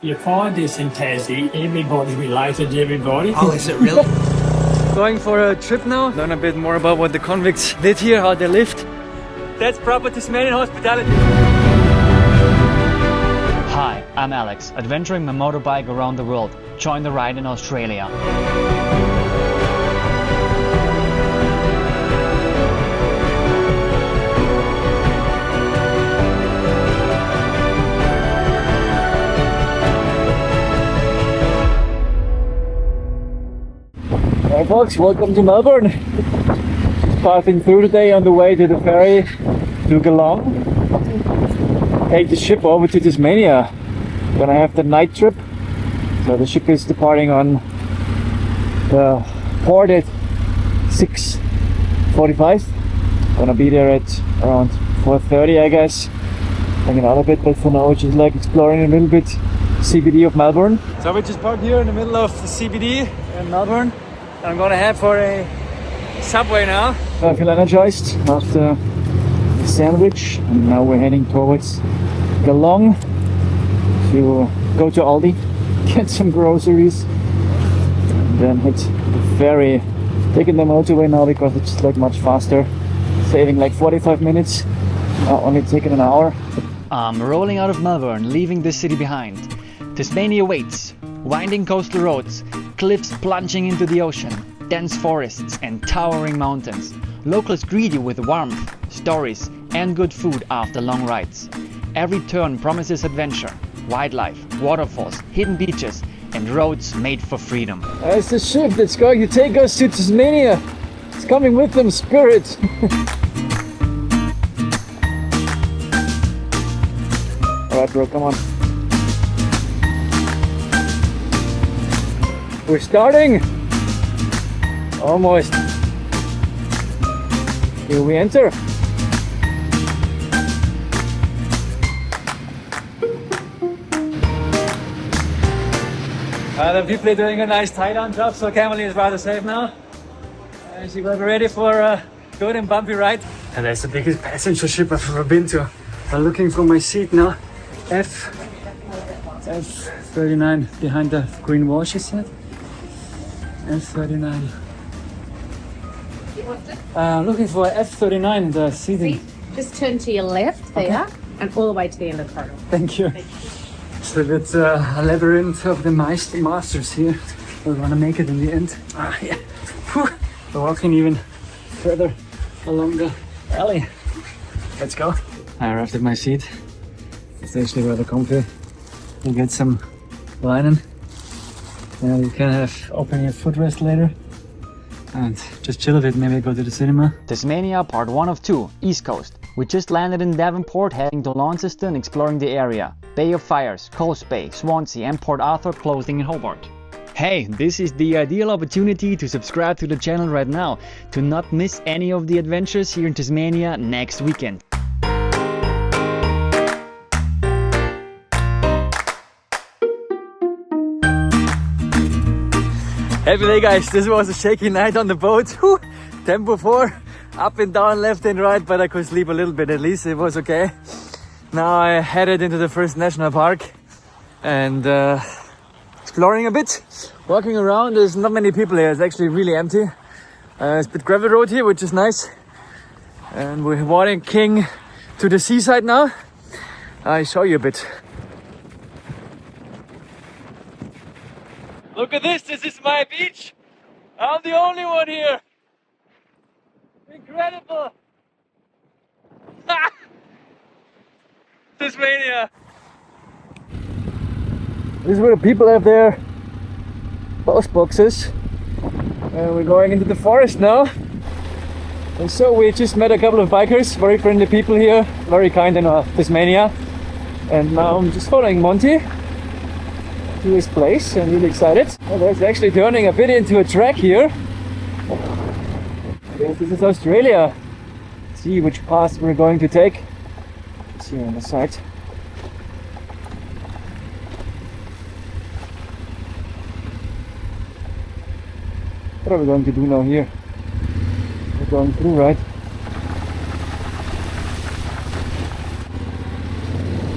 You find this in Tassie, everybody's related to everybody. Oh, is it really? Going for a trip now. Learn a bit more about what the convicts did here, how they lived. That's proper Tasmanian hospitality. Hi, I'm Alex, adventuring my motorbike around the world. Join the ride in Australia. Hi folks, welcome to Melbourne. Just passing through today on the way to the ferry to Geelong. Take the ship over to Tasmania. Gonna have the night trip. So the ship is departing on the port at 6:45. Gonna be there at around 4:30, I guess. Hanging out a bit, but for now just like exploring a little bit CBD of Melbourne. So we just parked here in the middle of the CBD in Melbourne. I'm gonna head for a subway now. I feel energized after the sandwich, and now we're heading towards Geelong to go to Aldi, get some groceries, and then hit the ferry. Taking the motorway now because it's like much faster, saving like 45 minutes, only taking an hour. I'm rolling out of Melbourne, leaving the city behind. Tasmania waits, winding coastal roads, cliffs plunging into the ocean, dense forests and towering mountains. Locals greet you with warmth, stories and good food after long rides. Every turn promises adventure, wildlife, waterfalls, hidden beaches and roads made for freedom. It's the ship that's going to take us to Tasmania. It's coming with them, Spirit. Alright bro, come on. We're starting! Almost. Here we enter. The people are doing a nice tie-down job, so Camille is rather safe now. She will be ready for a good and bumpy ride. And that's the biggest passenger ship I've ever been to. I'm looking for my seat now. F39 behind the green wall, she said. F39. Looking for F39, the seating. Just turn to your left there, and all the way to the end of the corridor. Thank you. It's a bit a labyrinth of the masters here. We're gonna make it in the end. Yeah. Whew. We're walking even further along the alley. Let's go. I arrived at my seat. It's actually rather comfy. You get some linen. And you can have open your footrest later. And just chill a bit, maybe go to the cinema. Tasmania part 1 of 2, East Coast. We just landed in Devonport, heading to Launceston, exploring the area. Bay of Fires, Coast Bay, Swansea and Port Arthur closing in Hobart. Hey, this is the ideal opportunity to subscribe to the channel right now to not miss any of the adventures here in Tasmania next weekend. Happy day guys, this was a shaky night on the boat. Whew. Tempo 4, up and down, left and right, but I could sleep a little bit at least, it was okay. Now I headed into the first national park and exploring a bit. Walking around, there's not many people here, it's actually really empty. It's a bit gravel road here, which is nice. And we're walking to the seaside now. I'll show you a bit. Look at this is my beach. I'm the only one here. Incredible. Tasmania. This is where the people have their post boxes. And we're going into the forest now. And so we just met a couple of bikers, very friendly people here, very kind in Tasmania. And now I'm just following Monty to his place. I'm really excited. Oh, there's actually turning a bit into a track here. I guess this is Australia. Let's see which path we're going to take. It's here on the side. What are we going to do now here? We're going through, right?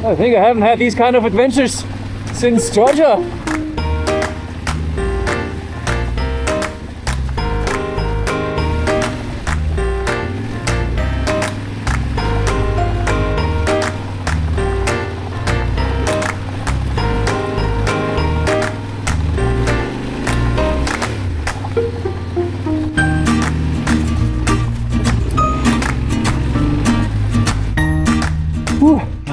I think I haven't had these kind of adventures since Georgia.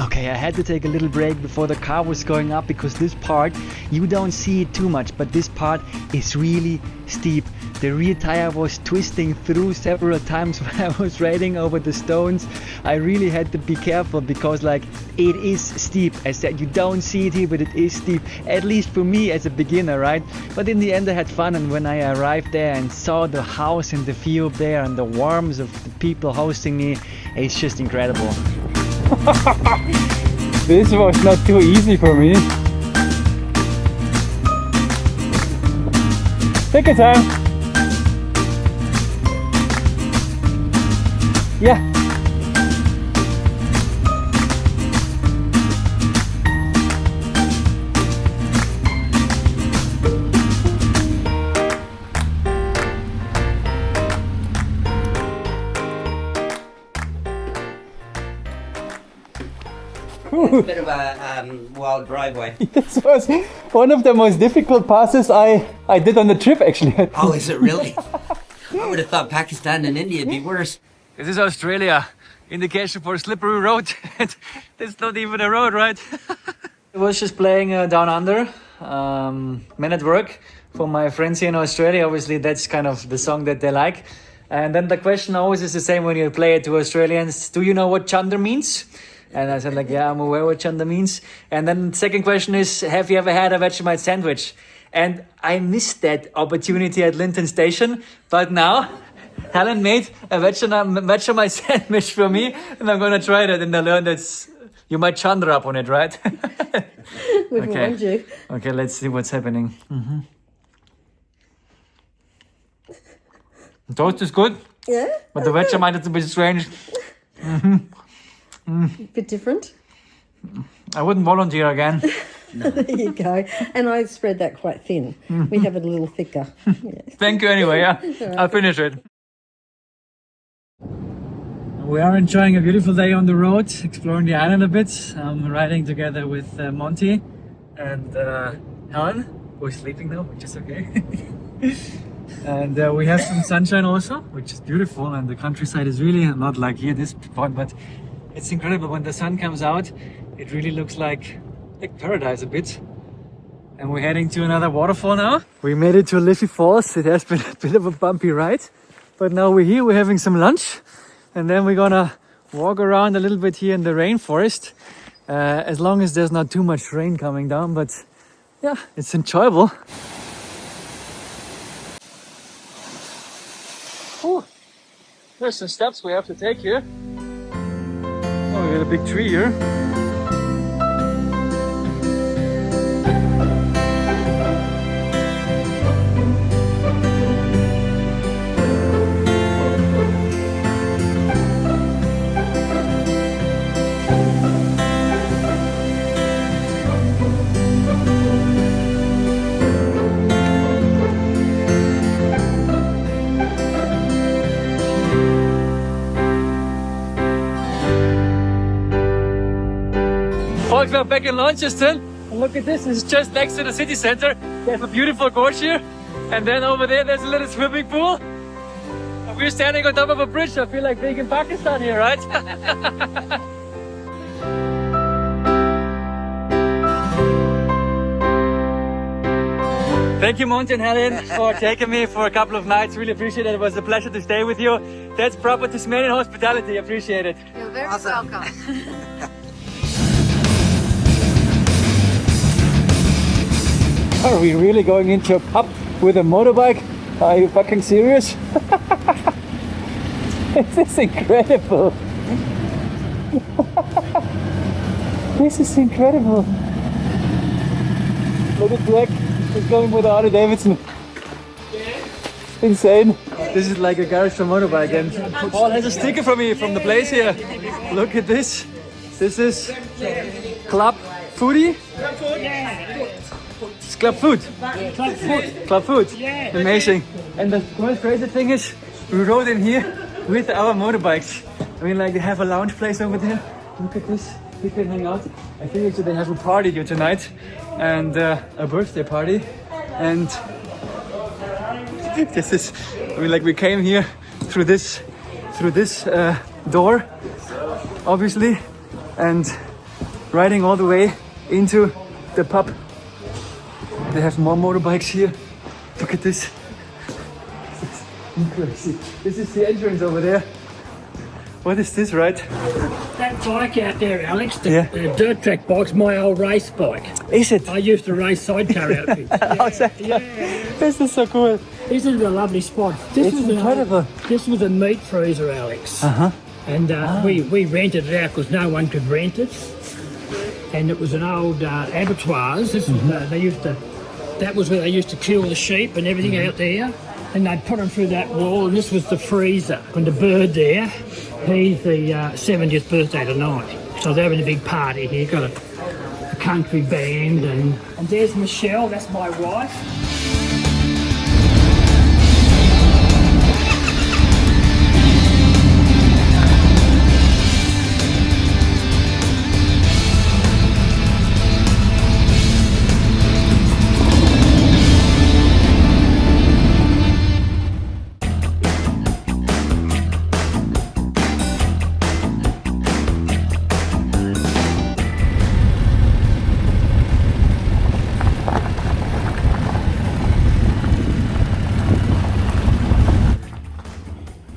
Okay, I had to take a little break before the car was going up because this part, you don't see it too much, but this part is really steep. The rear tire was twisting through several times when I was riding over the stones. I really had to be careful because like it is steep. I said you don't see it here, but it is steep, at least for me as a beginner, right? But in the end I had fun, and when I arrived there and saw the house and the view up there and the warmth of the people hosting me, it's just incredible. This was not too easy for me. Take your time. Yeah. It's a bit of a wild driveway. This was one of the most difficult passes I did on the trip, actually. Oh, is it really? I would have thought Pakistan and India would be worse. This is Australia. Indication for a slippery road. It's not even a road, right? I was just playing Down Under, Men at Work, for my friends here in Australia. Obviously, that's kind of the song that they like. And then the question always is the same when you play it to Australians. Do you know what chunder means? And I said like, yeah, I'm aware what chunder means. And then the second question is, have you ever had a Vegemite sandwich? And I missed that opportunity at Linton Station. But now, Helen made a Vegemite sandwich for me. And I'm going to try that. And I learned that you might chunder up on it, right? We've warned you. Okay, let's see what's happening. The toast is good. Yeah? But the Vegemite is a bit strange. Bit different. I wouldn't volunteer again. There you go. And I spread that quite thin. We have it a little thicker. Yeah. Thank you anyway, yeah. I'll finish it. We are enjoying a beautiful day on the road, exploring the island a bit. I'm riding together with Monty and Helen, who is sleeping now, which is okay. And we have some sunshine also, which is beautiful, and the countryside is really not like here this point, but it's incredible. When the sun comes out, it really looks like paradise a bit. And we're heading to another waterfall now. We made it to Liffey Falls. It has been a bit of a bumpy ride, but now we're here, we're having some lunch, and then we're gonna walk around a little bit here in the rainforest, as long as there's not too much rain coming down, but yeah, it's enjoyable. Oh, there's some steps we have to take here. Oh, we got a big tree here. Folks, we're back in Launceston, and look at this, it's just next to the city center. They have a beautiful gorge here, and then over there there's a little swimming pool. And we're standing on top of a bridge. I feel like being in Pakistan here, right? Thank you, Monty and Helen, for taking me for a couple of nights. Really appreciate it. It was a pleasure to stay with you. That's proper Tasmanian hospitality. Appreciate it. You're very Awesome. welcome. Are we really going into a pub with a motorbike? Are you fucking serious? This is incredible. This is incredible. Look at Jack, he's going with Harley Davidson. Insane. This is like a garage for motorbike, and Paul has a sticker for me from the place here. Look at this. This is Club foodie? It's club food. Club foot. Club food. Yeah. Amazing. And the most crazy thing is, we rode in here with our motorbikes. I mean, like they have a lounge place over there. Look at this. We can hang out. I think actually they have a party here tonight, and a birthday party. And this is, I mean, like we came here through this door, obviously, and riding all the way into the pub. They have more motorbikes here. Look at this. Crazy. This is the entrance over there. What is this, right? That bike out there, Alex, the Yeah. dirt track bike's my old race bike. Is it? I used to race sidecar outfits. This is so cool. This is a lovely spot. This It's was incredible. This was a meat freezer, Alex. Uh-huh. And we rented it out because no one could rent it. And it was an old abattoirs. This was, that was where they used to kill the sheep and everything out there. And they'd put them through that wall, and this was the freezer. And the bird there, he's the 70th birthday tonight. So they're having a big party here. Got a country band, and there's Michelle, that's my wife.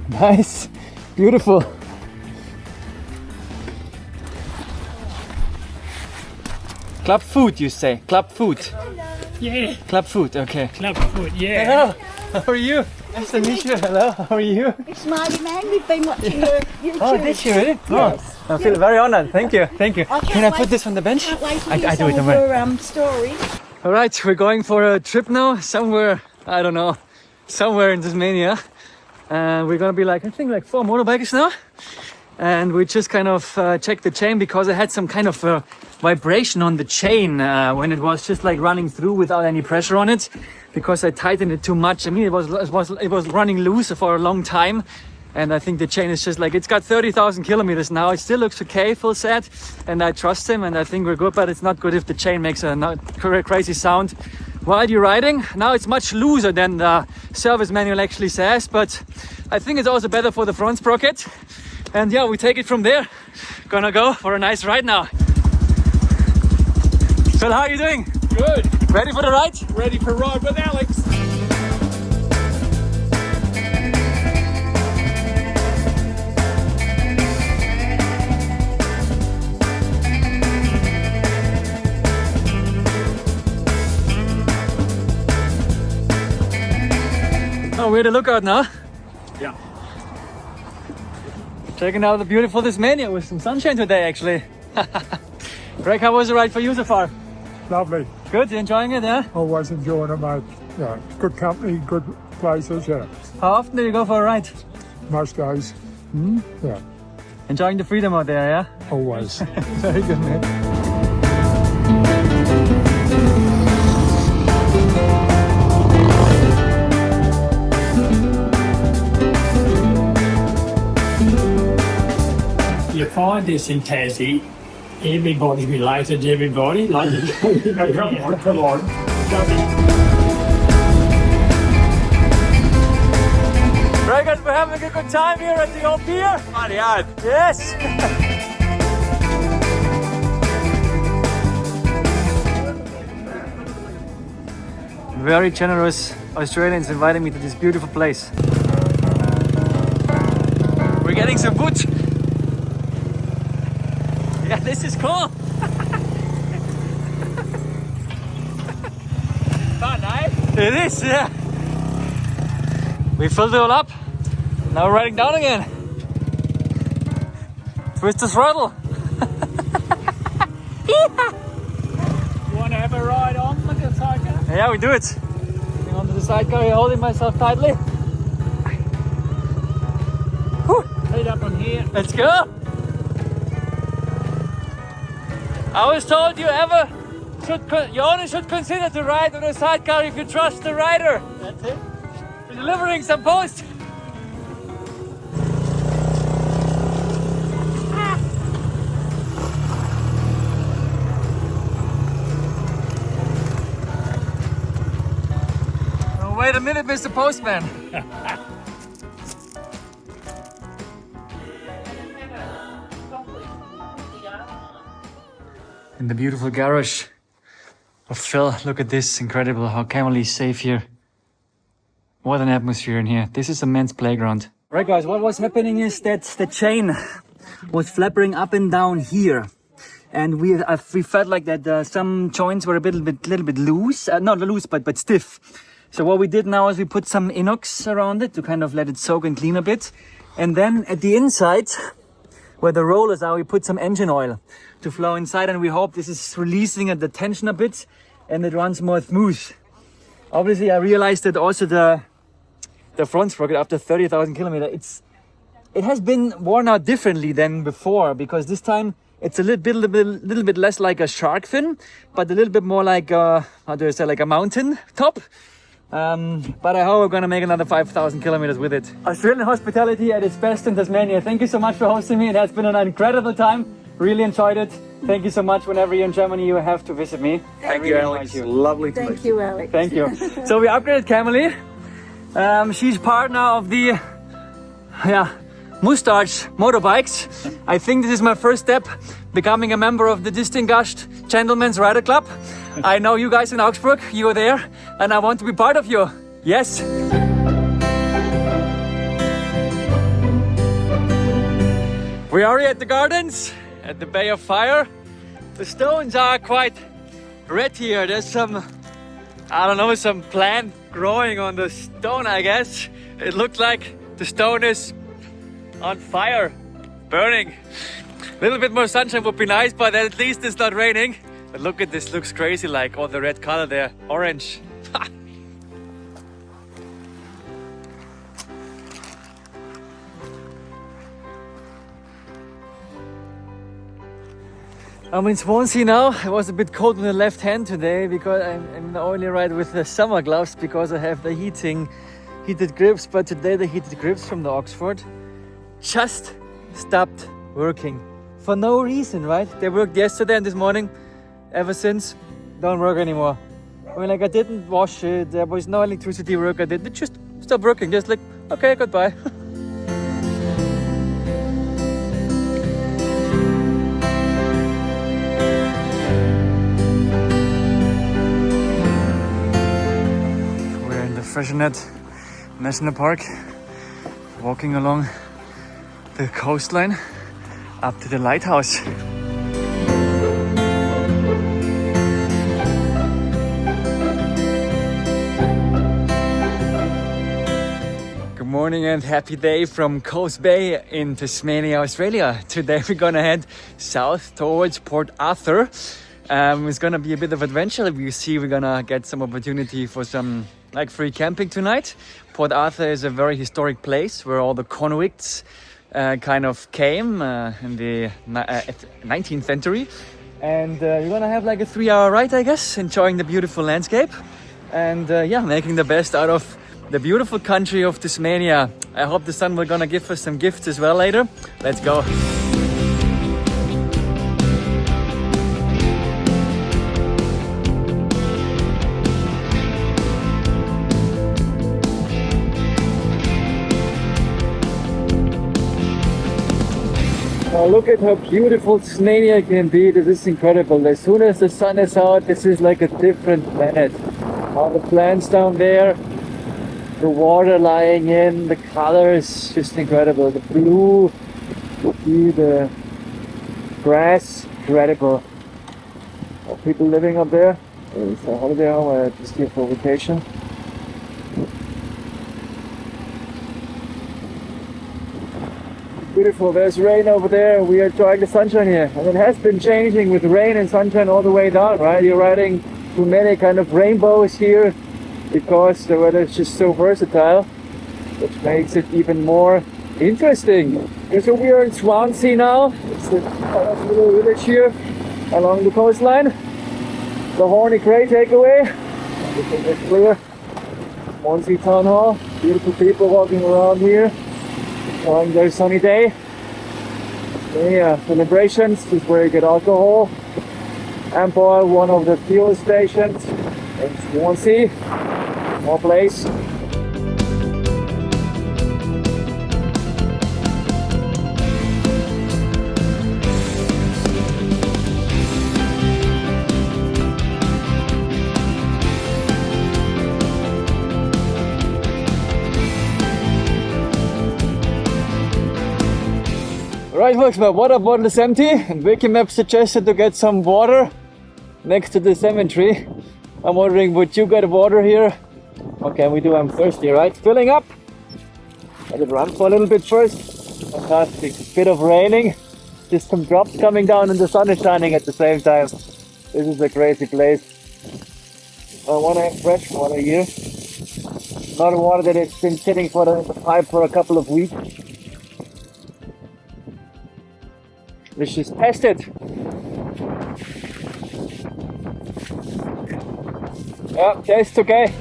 Nice. Beautiful. Club food, you say? Club food. Yeah, Club food, okay. club foot, yeah. Hello, how are you? Nice to meet you. Hello, how are you? Smiley man, we've been watching your YouTube. Oh, did you really? Yes. Oh, I feel very honored. Thank you, thank you. can't Can I wait- put this on the bench? Can't wait to I hear do some it, of don't worry. your story. All right, we're going for a trip now, somewhere, I don't know, somewhere in Tasmania. We're gonna be like, I think like 4 motorbikers now. And we just kind of checked the chain because I had some kind of vibration on the chain when it was just like running through without any pressure on it, because I tightened it too much. I mean, it was running loose for a long time. And I think the chain is just like, it's got 30,000 kilometers now. It still looks okay, full set. And I trust him and I think we're good, but it's not good if the chain makes a crazy sound while you're riding. Now it's much looser than the service manual actually says, but I think it's also better for the front sprocket. And yeah, we take it from there. Gonna go for a nice ride now. Phil, how are you doing? Good. Ready for the ride? Ready for ride with Alex. Oh, we're at the lookout now. Yeah. Checking out the beautiful Tasmania with some sunshine today, actually. Greg, how was the ride for you so far? Lovely. Good, you enjoying it, yeah? Always enjoying it, mate. Yeah. Good company, good places, yeah. How often do you go for a ride? Most days. Yeah. Enjoying the freedom out there, yeah? Always. Very good, man. You find this in Tassie, everybody's related to everybody. Like, Come on. Right, guys, we're having a good time here at the old pier. Yes! Very generous Australians inviting me to this beautiful place. We're getting some wood. Yeah, this is cool. Fun, eh? It is, yeah. We filled it all up. Now we're riding down again. Twist the throttle. You want to have a ride on the sidecar? Yeah, we do it. Getting onto the sidecar here, holding myself tightly. Feet up on here. Let's go. I was told you only should consider to ride on a sidecar if you trust the rider. That's it. You're delivering some post. Oh, wait a minute, Mr. Postman. In the beautiful garage of Phil. Look at this, incredible how Camille is safe here. What an atmosphere in here. This is a men's playground. Right guys, what was happening is that the chain was flapping up and down here. And we felt like that some joints were a little bit loose, not loose, but stiff. So what we did now is we put some inox around it to kind of let it soak and clean a bit. And then at the inside, where the rollers are, we put some engine oil to flow inside, and we hope this is releasing the tension a bit and it runs more smooth. Obviously, I realized that also the front sprocket after 30,000 kilometers, it has been worn out differently than before, because this time it's a little bit less like a shark fin, but a little bit more like like a mountain top. But I hope we're gonna make another 5,000 kilometers with it. Australian hospitality at its best in Tasmania. Thank you so much for hosting me. It has been an incredible time. Really enjoyed it. Thank you so much. Whenever you're in Germany, you have to visit me. Thank you, Alex. Lovely to meet you. Thank you, Alex. Thank you. So we upgraded Camille. She's part now of the Moustache motorbikes. I think this is my first step becoming a member of the Distinguished Gentlemen's Rider Club. I know you guys in Augsburg, you are there, and I want to be part of you. Yes. We are at the gardens, at the Bay of Fire. The stones are quite red here. There's some, I don't know, some plant growing on the stone, I guess. It looks like the stone is on fire, burning. A little bit more sunshine would be nice, but at least it's not raining. But look at this, looks crazy, like all the red color there, orange. I'm in Swansea now. It was a bit cold on the left hand today because I'm only ride with the summer gloves because I have the heated grips. But today the heated grips from the Oxford just stopped working for no reason, right? They worked yesterday and this morning. Ever since, don't work anymore. I mean, like, I didn't wash it. There was no electricity work. It just stopped working. Just like, okay, goodbye. Freshenet National Park, walking along the coastline up to the lighthouse. Good morning and happy day from Coast Bay in Tasmania, Australia. Today we're gonna head south towards Port Arthur. It's gonna be a bit of adventure. We see we're gonna get some opportunity for some like free camping tonight. Port Arthur is a very historic place where all the convicts kind of came in the 19th century. And we're gonna have like a 3-hour ride, I guess, enjoying the beautiful landscape and making the best out of the beautiful country of Tasmania. I hope the sun will gonna give us some gifts as well later. Let's go. Oh, look at how beautiful Tasmania can be. This is incredible. As soon as the sun is out, this is like a different planet. All the plants down there, the water lying in, the colors, just incredible. The blue, the grass, incredible. Are people living up there? It's a holiday home, just here for vacation. Beautiful, there's rain over there. We are enjoying the sunshine here. And it has been changing with rain and sunshine all the way down, right? You're riding through many kind of rainbows here because the weather is just so versatile, which makes it even more interesting. And so we are in Swansea now. It's a little village here. along the coastline. The Horny Cray takeaway. Everything is clear. Swansea Town Hall. Beautiful people walking around here, enjoying their sunny day. Celebrations. This is where you get alcohol. Amboy, one of the fuel stations in Swansea. More place. Right folks, my water bottle is empty and Wikimap suggested to get some water next to the cemetery. I'm wondering, would you get water here? What can we do? I'm thirsty, right? Filling up. Let it run for a little bit first. Fantastic. Bit of raining. Just some drops coming down and the sun is shining at the same time. This is a crazy place. I want to have fresh water here. Not water that has been sitting in the pipe for a couple of weeks. Let's just test it. Yeah, tastes okay.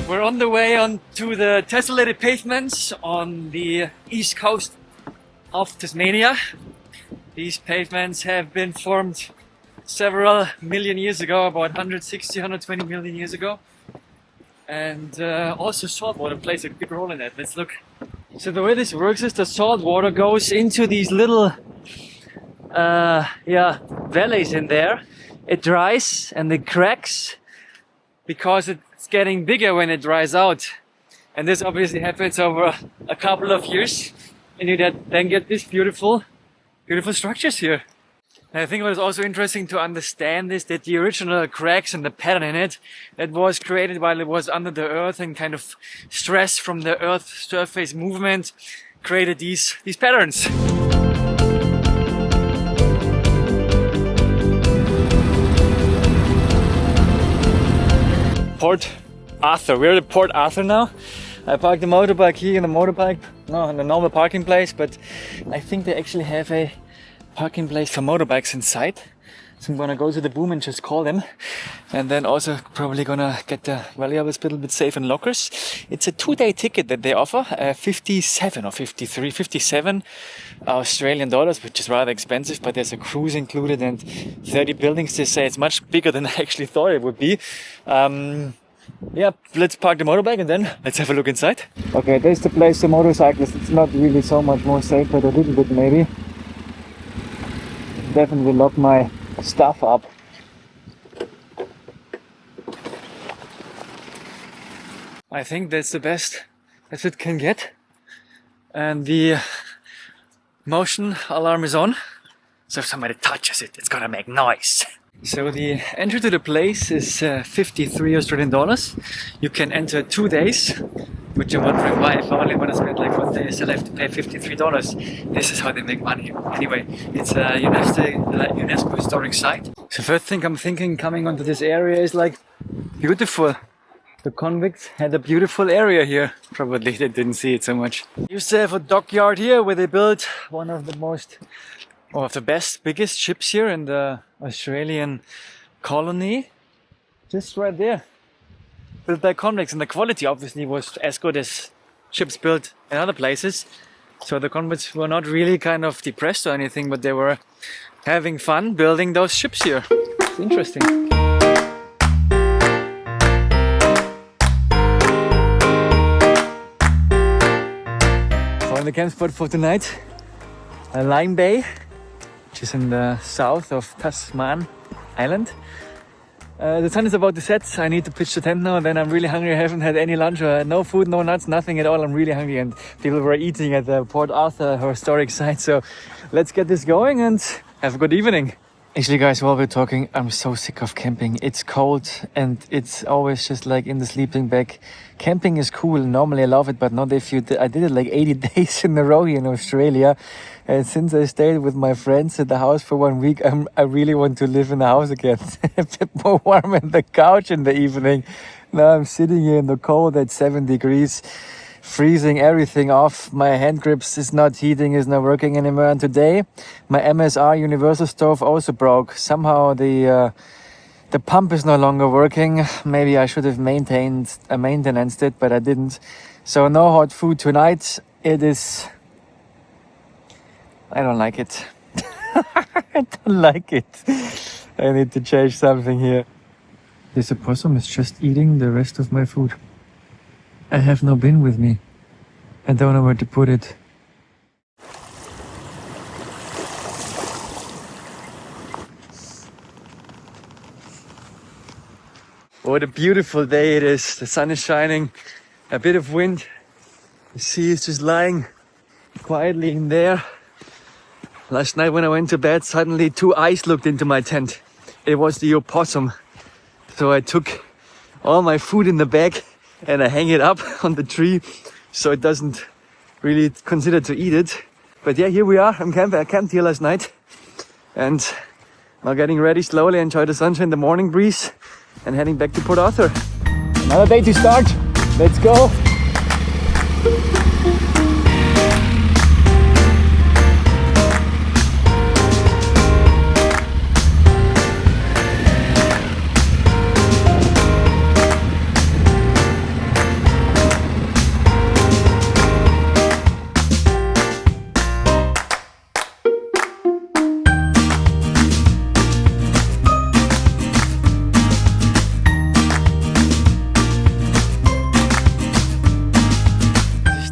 We're on the way on to the tessellated pavements on the east coast of Tasmania. These pavements have been formed several million years ago, about 160, 120 million years ago. And also salt water plays a big role in that. Let's look. So the way this works is the salt water goes into these little valleys in there. It dries and it cracks because it's getting bigger when it dries out. And this obviously happens over a couple of years. And you then get these beautiful structures here. And I think what is also interesting to understand is that the original cracks and the pattern in it, that was created while it was under the earth, and kind of stress from the earth surface movement created these patterns. Port Arthur. We're at Port Arthur now. I parked the motorbike here in the normal parking place, but I think they actually have a parking place for motorbikes inside. So I'm gonna go to the boom and just call them. And then also probably gonna get the valuables a little bit safe in lockers. It's a 2-day ticket that they offer, 57 Australian dollars, which is rather expensive, but there's a cruise included and 30 buildings. They say it's much bigger than I actually thought it would be. Yeah, let's park the motorbike and then let's have a look inside. Okay, there's the place for motorcyclists. It's not really so much more safe, but a little bit maybe. Definitely lock my stuff up. I think that's the best as it can get. And the motion alarm is on. So if somebody touches it, it's gonna make noise. So the entry to the place is 53 Australian dollars. You can enter 2 days, which you're wondering why. If I only want to spend like 1 day, I still have to pay $53. This is how they make money. Anyway, it's a UNESCO historic site. So first thing I'm thinking coming onto this area is like, beautiful. The convicts had a beautiful area here. Probably they didn't see it so much. Used to have a dockyard here where they built one of the biggest ships here in the Australian colony. Just right there. Built by convicts, and the quality obviously was as good as ships built in other places. So the convicts were not really kind of depressed or anything, but they were having fun building those ships here. It's interesting. Found the camp spot for tonight. Lime Bay, which is in the south of Tasman Island. The sun is about to set. I need to pitch the tent now, and then I'm really hungry. I haven't had any lunch, no food, no nuts, nothing at all. I'm really hungry, and people were eating at the Port Arthur historic site. So let's get this going and have a good evening. Actually, guys, while we're talking, I'm so sick of camping. It's cold and it's always just like in the sleeping bag. Camping is cool. Normally I love it, but not if you... I did it like 80 days in a row here in Australia. And since I stayed with my friends at the house for 1 week, I really want to live in the house again. A bit more warm on the couch in the evening. Now I'm sitting here in the cold at 7 degrees. Freezing everything off. My hand grips is not heating, is not working anymore. And today my MSR universal stove also broke. Somehow the pump is no longer working. Maybe I should have maintained it, but I didn't. So no hot food tonight. It is... I don't like it. I don't like it. I need to change something here. This opossum is just eating the rest of my food. I have no bin with me. I don't know where to put it. What a beautiful day it is. The sun is shining, a bit of wind. The sea is just lying quietly in there. Last night when I went to bed, suddenly 2 eyes looked into my tent. It was the opossum. So I took all my food in the bag and I hang it up on the tree so it doesn't really consider to eat it. But yeah, here we are. I camped here last night and now getting ready slowly, enjoy the sunshine, the morning breeze, and heading back to Port Arthur. Another day to start. Let's go.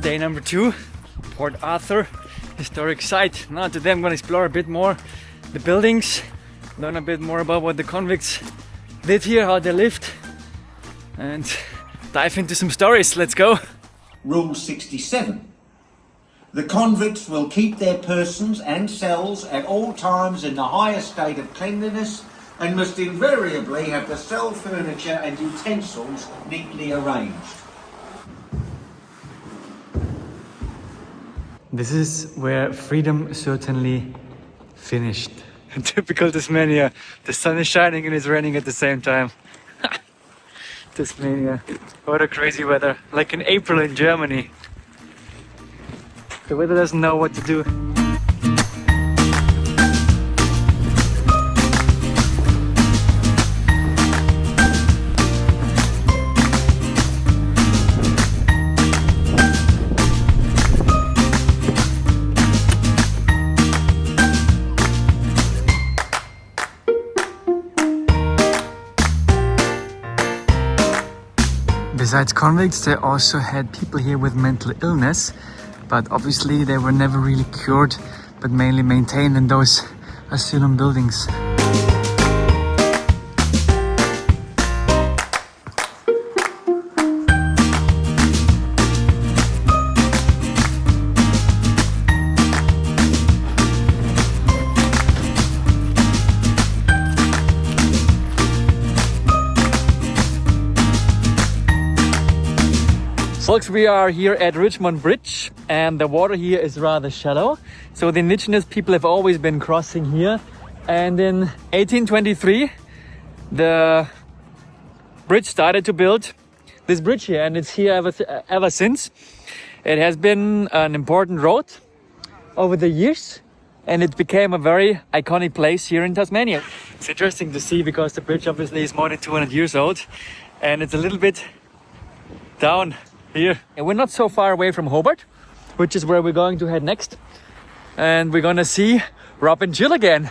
Day number 2, Port Arthur historic site. Now today I'm going to explore a bit more the buildings, learn a bit more about what the convicts did here, how they lived, and dive into some stories. Let's go. Rule 67. The convicts will keep their persons and cells at all times in the highest state of cleanliness and must invariably have the cell furniture and utensils neatly arranged. This is where freedom certainly finished. Typical Tasmania. The sun is shining and it's raining at the same time. Tasmania. What a crazy weather. Like in April in Germany. The weather doesn't know what to do. Besides convicts, they also had people here with mental illness, but obviously they were never really cured, but mainly maintained in those asylum buildings. Folks, we are here at Richmond Bridge and the water here is rather shallow. So the indigenous people have always been crossing here. And in 1823, the bridge started to build this bridge here, and it's here ever since. It has been an important road over the years and it became a very iconic place here in Tasmania. It's interesting to see because the bridge obviously is more than 200 years old and it's a little bit down here. And we're not so far away from Hobart, which is where we're going to head next. And we're gonna see Rob and Jill again.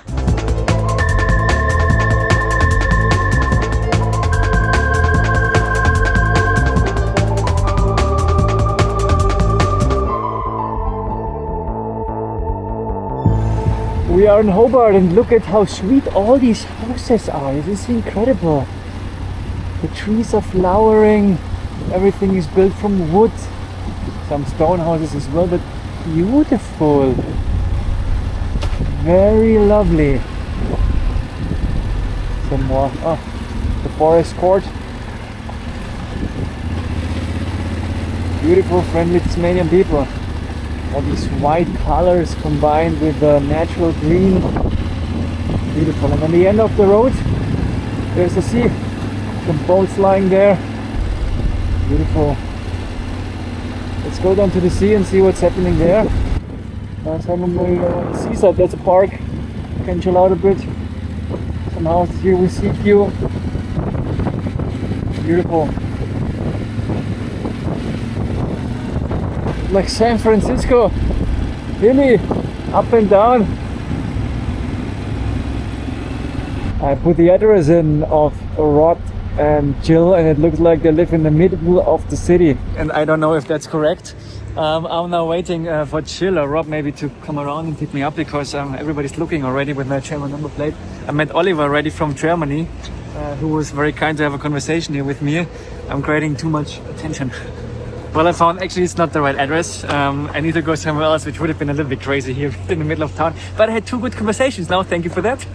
We are in Hobart and look at how sweet all these houses are. This is incredible. The trees are flowering. Everything is built from wood. Some stone houses as well, but beautiful. Very lovely. Some more. Oh, the forest court. Beautiful, friendly Tasmanian people. All these white colors combined with the natural green. Beautiful. And on the end of the road, there's the sea. Some boats lying there. Beautiful. Let's go down to the sea and see what's happening there. Some on the seaside, there's a park. You can chill out a bit. Some houses here with sea view. Beautiful. Like San Francisco. Hilly, up and down. I put the address in of Rod and Jill, and it looks like they live in the middle of the city. And I don't know if that's correct. I'm now waiting for Jill or Rob maybe to come around and pick me up, because everybody's looking already with my German number plate. I met Oliver already from Germany, who was very kind to have a conversation here with me. I'm creating too much attention. Well, I found actually it's not the right address. I need to go somewhere else, which would have been a little bit crazy here in the middle of town. But I had two good conversations now. Thank you for that.